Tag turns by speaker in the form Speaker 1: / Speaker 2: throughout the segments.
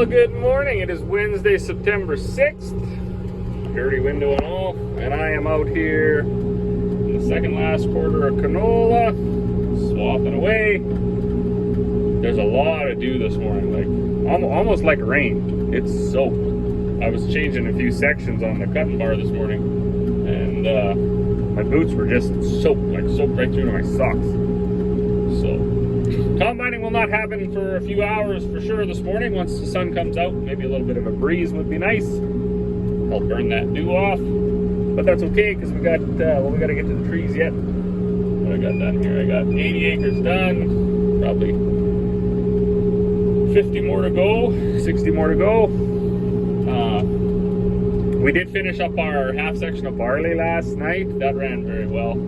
Speaker 1: Well, good morning. It is Wednesday, September 6th. Dirty window and all. And I am out here in the second last quarter of canola, swathing away. There's a lot to do this morning, like almost like rain. It's soaked. I was changing a few sections on the cutting bar this morning, and my boots were just soaked right through to my socks. So combining will not happen for a few hours for sure this morning. Once the sun comes out, maybe a little bit of a breeze would be nice. Help burn that dew off. But that's okay, because we got we got to get to the trees yet. What I got done here? I got 80 acres done. Probably 50 more to go, 60 more to go. We did finish up our half section of barley last night. That ran very well.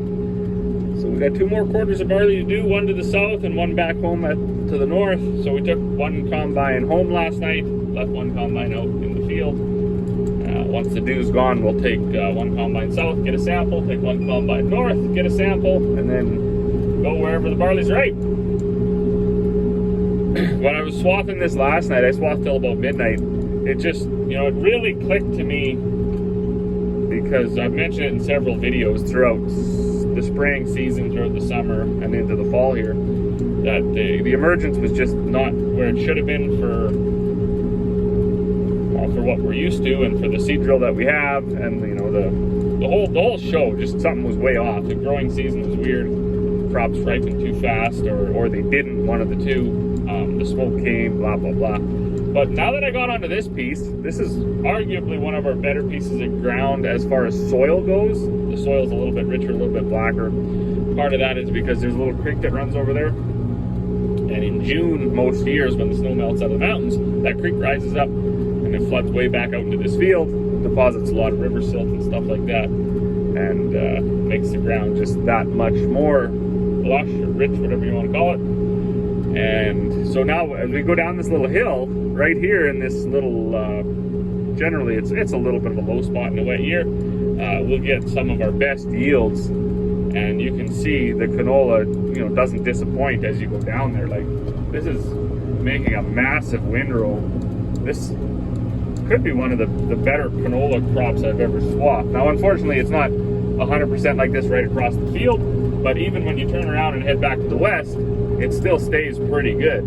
Speaker 1: So we got 2 more quarters of barley to do, one to the south and one back home to the north. So we took 1 combine home last night, left 1 combine out in the field. Once the dew's gone, we'll take 1 combine south, get a sample, take 1 combine north, get a sample, and then go wherever the barley's ripe. When I was swathing this last night, I swathed till about midnight. It just, it really clicked to me, because I've mentioned it in several videos throughout the spring season, throughout the summer and into the fall here, that the emergence was just not where it should have been for what we're used to, and for the seed drill that we have, and the whole show, just something was way off. The growing season was weird. Crops ripened too fast, or they didn't, one of the two. The smoke came, blah blah blah. But now that I got onto this piece, this is arguably one of our better pieces of ground as far as soil goes. The soil's a little bit richer, a little bit blacker. Part of that is because there's a little creek that runs over there. And in June, most years, when the snow melts out of the mountains, that creek rises up and it floods way back out into this field, deposits a lot of river silt and stuff like that, and makes the ground just that much more lush or rich, whatever you want to call it. And so now, as we go down this little hill, right here in this little, generally it's a little bit of a low spot in a wet year, we'll get some of our best yields. And you can see the canola, doesn't disappoint as you go down there. Like, this is making a massive windrow. This could be one of the better canola crops I've ever swathed. Now, unfortunately, it's not 100% like this right across the field, but even when you turn around and head back to the west, it still stays pretty good.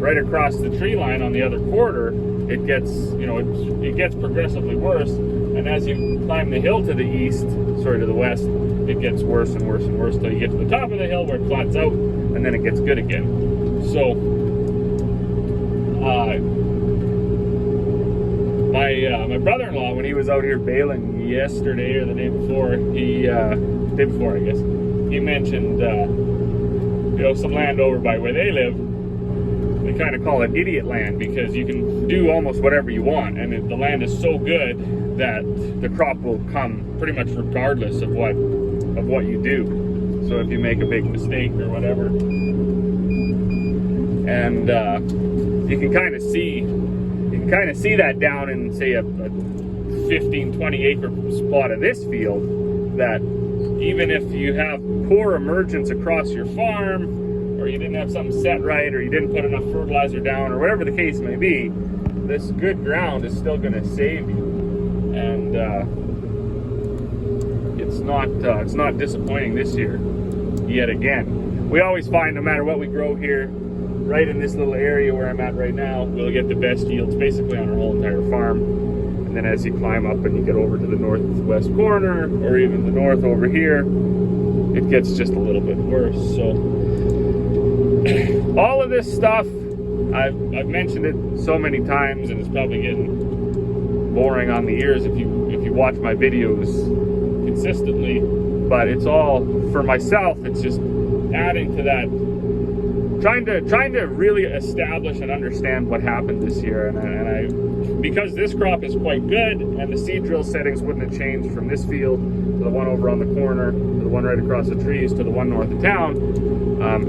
Speaker 1: Right across the tree line on the other quarter, it gets, it gets progressively worse. And as you climb the hill to the east, to the west, it gets worse and worse and worse till you get to the top of the hill where it flats out, and then it gets good again. So, my brother-in-law, when he was out here baling yesterday or the day before, day before I guess, he mentioned, some land over by where they live. They kind of call it idiot land, because you can do almost whatever you want, and the land is so good that the crop will come pretty much regardless of what you do. So if you make a big mistake or whatever, and you can kind of see that down in, say, a 15-20 acre spot of this field, that even if you have poor emergence across your farm, or you didn't have something set right, or you didn't put enough fertilizer down, or whatever the case may be, this good ground is still going to save you. And it's not disappointing this year yet again. We always find, no matter what we grow here, right in this little area where I'm at right now, we'll get the best yields basically on our whole entire farm. And then as you climb up and you get over to the northwest corner, or even the north over here, it gets just a little bit worse. So all of this stuff, I've mentioned it so many times, and it's probably getting boring on the ears if you watch my videos consistently. But it's all for myself. It's just adding to that, trying to really establish and understand what happened this year, and I because this crop is quite good, and the seed drill settings wouldn't have changed from this field to the one over on the corner, to the one right across the trees, to the one north of town.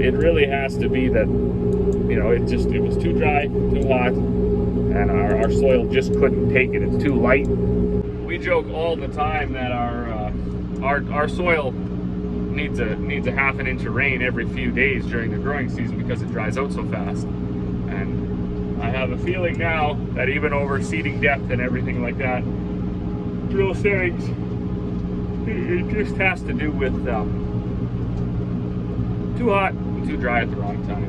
Speaker 1: It really has to be that, it was too dry, too hot, and our soil just couldn't take it. It's too light. We joke all the time that our soil needs a half an inch of rain every few days during the growing season, because it dries out so fast. And I have have a feeling now that even over seeding depth and everything like that, drill settings, it just has to do with too hot and too dry at the wrong time.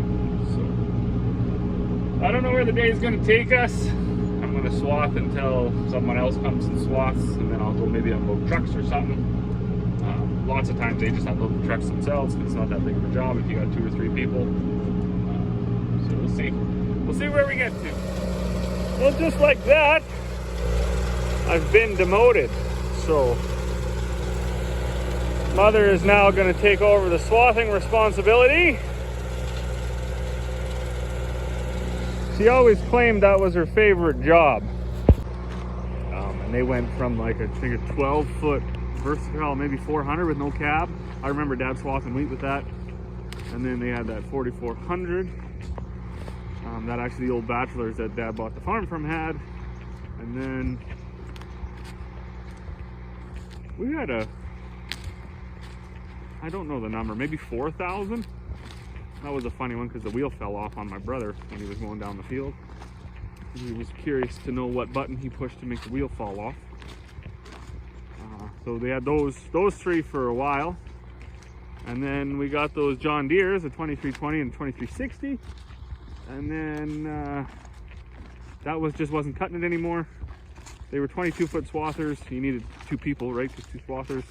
Speaker 1: So I don't know where the day is going to take us. I'm going to swath until someone else comes and swaths, and then I'll go maybe unload trucks or something. Lots of times they just unload the trucks themselves because it's not that big of a job if you got 2 or 3 people. So we'll see. We'll see where we get to. Well, just like that, I've been demoted. So Mother is now going to take over the swathing responsibility. She always claimed that was her favorite job. And they went from like I think a 12-foot versatile, maybe 400 with no cab. I remember Dad swathing wheat with that. And then they had that 4400. That actually the old Bachelors that Dad bought the farm from had. And then we had I don't know the number, maybe 4,000. That was a funny one because the wheel fell off on my brother when he was going down the field. He was curious to know what button he pushed to make the wheel fall off. So they had those 3 for a while. And then we got those John Deeres, the 2320 and 2360. And then that just wasn't cutting it anymore. They were 22-foot swathers. You needed 2 people, right? Just 2 swathers.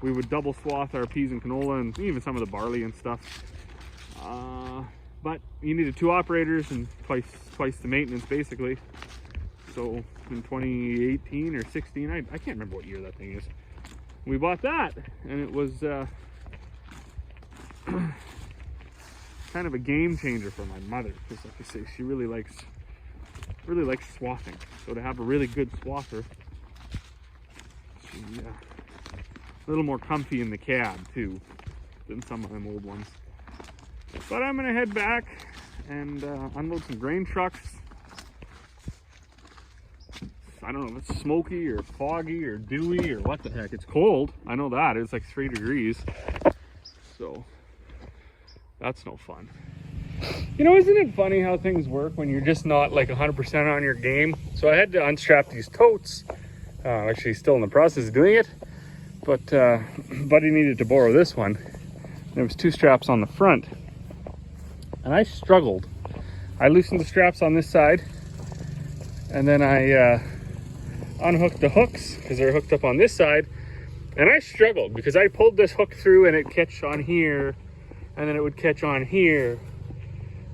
Speaker 1: We would double swath our peas and canola and even some of the barley and stuff. But you needed 2 operators and twice the maintenance basically. So in 2018 or 16, I can't remember what year that thing is. We bought that, and it was kind of a game changer for my mother because, like I say, she really likes swathing. So to have a really good swather, she a little more comfy in the cab too than some of them old ones. But I'm gonna head back and unload some grain trucks. I don't know if it's smoky or foggy or dewy or what the heck. It's cold. I know that. It's like 3 degrees. So that's no fun. You know, isn't it funny how things work when you're just not like 100% on your game? So I had to unstrap these totes. Actually still in the process of doing it. But Buddy needed to borrow this one. There was 2 straps on the front. And I struggled. I loosened the straps on this side. And then I unhooked the hooks because they're hooked up on this side. And I struggled because I pulled this hook through and it catch on here. And then it would catch on here.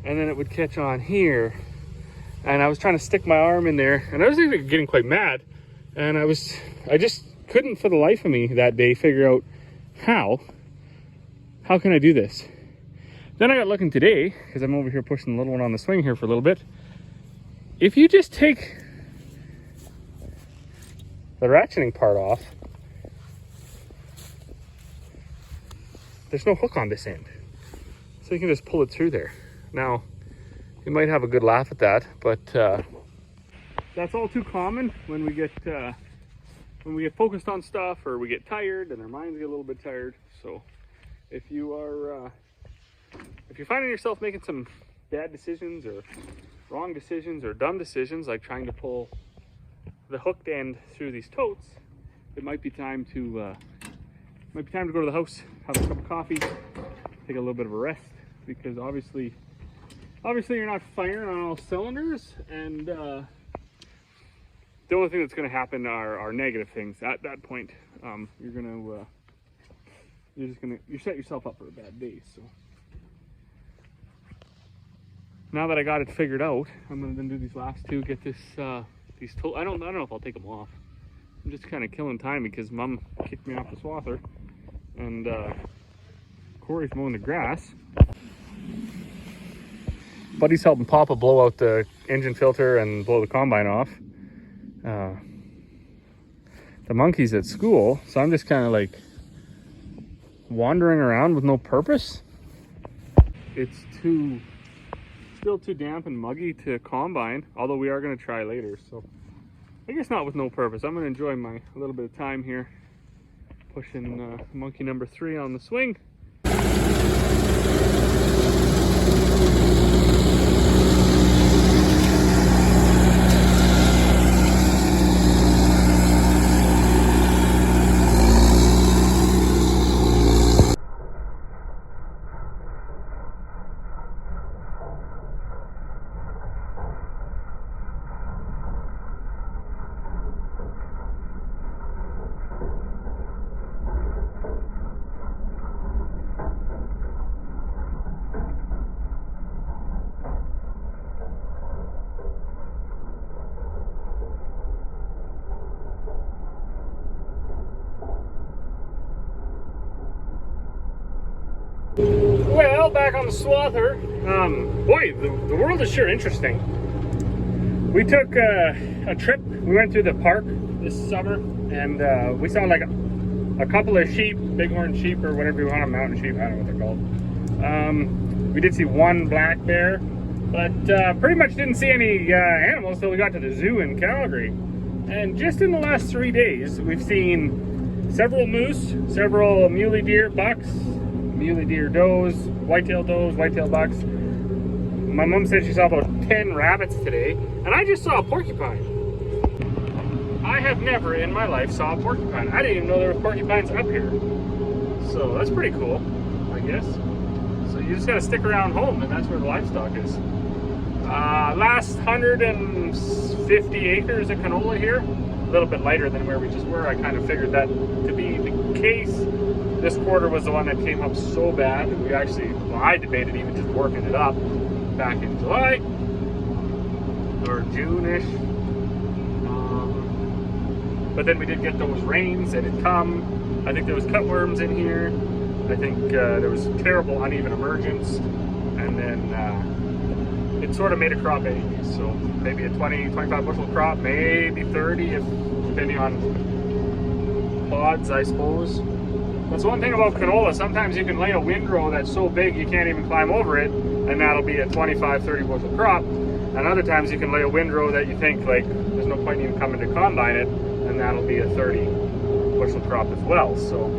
Speaker 1: And then it would catch on here. And I was trying to stick my arm in there. And I was even getting quite mad. And I just couldn't for the life of me that day figure out how can I do this? Then I got looking today, because I'm over here pushing the little one on the swing here for a little bit. If you just take the ratcheting part off, there's no hook on this end. So you can just pull it through there. Now, you might have a good laugh at that, but that's all too common when we get focused on stuff or we get tired and our minds get a little bit tired. So if you're finding yourself making some bad decisions or wrong decisions or dumb decisions, like trying to pull the hooked end through these totes, it might be time to go to the house, have a cup of coffee, take a little bit of a rest, because obviously you're not firing on all cylinders, and the only thing that's going to happen are negative things. At that point, you set yourself up for a bad day. So now that I got it figured out, I'm going to then do these last 2, get these totes. I don't know if I'll take them off. I'm just kind of killing time because Mom kicked me off the swather, and Corey's mowing the grass. Buddy's helping Papa blow out the engine filter and blow the combine off. The monkey's at school, so I'm just kind of like wandering around with no purpose. It's still too damp and muggy to combine, although we are going to try later, so I guess not with no purpose. I'm going to enjoy my little bit of time here pushing monkey number 3 on the swing.
Speaker 2: well, back on the swather. Boy, the world is sure interesting. We took a trip. We went through the park this summer, and we saw like a couple of sheep, bighorn sheep or whatever you want, mountain sheep, I don't know what they're called. We did see one black bear, but pretty much didn't see any animals till we got to the zoo in Calgary. And just in the last 3 days, we've seen several moose, several muley deer bucks, muley deer does, whitetail bucks. My mom said she saw about 10 rabbits today, and I just saw a porcupine. I have never in my life saw a porcupine. I didn't even know there were porcupines up here. So that's pretty cool, I guess. So you just gotta stick around home, and that's where the livestock is. Last 150 acres of canola here, a little bit lighter than where we just were. I kind of figured that to be the case. This quarter was the one that came up so bad, and we actually, well, I debated even just working it up back in July or June-ish. But then we did get those rains and it come. I think there was cutworms in here. I think there was terrible uneven emergence. And then it sort of made a crop anyway. So maybe a 20, 25 bushel crop, maybe 30, if depending on pods, I suppose. That's one thing about canola. Sometimes you can lay a windrow that's so big you can't even climb over it, and that'll be a 25, 30 bushel crop. And other times you can lay a windrow that you think like there's no point even coming to combine it, and that'll be a 30 bushel crop as well. So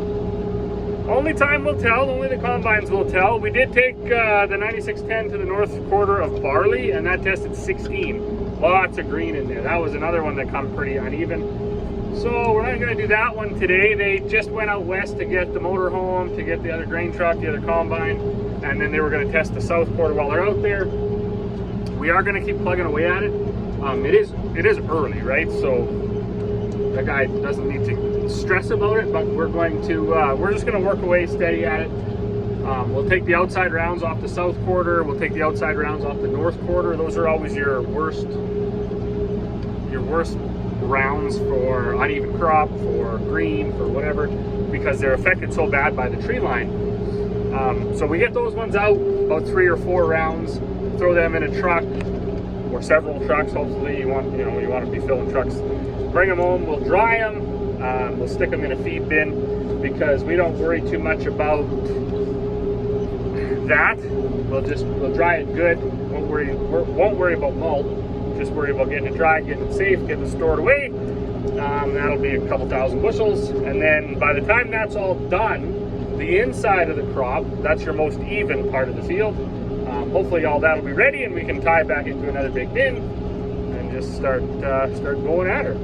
Speaker 2: only time will tell, only the combines will tell. We did take the 9610 to the north quarter of barley, and that tested 16. Lots of green in there. That was another one that come pretty uneven. So we're not going to do that one today. They just went out west to get the motorhome, to get the other grain truck, the other combine, and then they were going to test the south quarter while they're out there. We are going to keep plugging away at it. It is early, right? So the guy doesn't need to stress about it, but we're going to we're just going to work away steady at it. We'll take the outside rounds off the south quarter. We'll take the outside rounds off the north quarter. Those are always your worst rounds for uneven crop, for green, for whatever, because they're affected so bad by the tree line. So we get those ones out, about 3 or 4 rounds, throw them in a truck or several trucks. Hopefully you want to be filling trucks. Bring them home, we'll dry them, we'll stick them in a feed bin, because we don't worry too much about that. We'll dry it good, won't worry about malt. Just worry about getting it dry, getting it safe, getting it stored away. That'll be a couple thousand bushels, and then by the time that's all done, the inside of the crop, that's your most even part of the field. Hopefully all that'll be ready, and we can tie back into another big bin and just start going at her.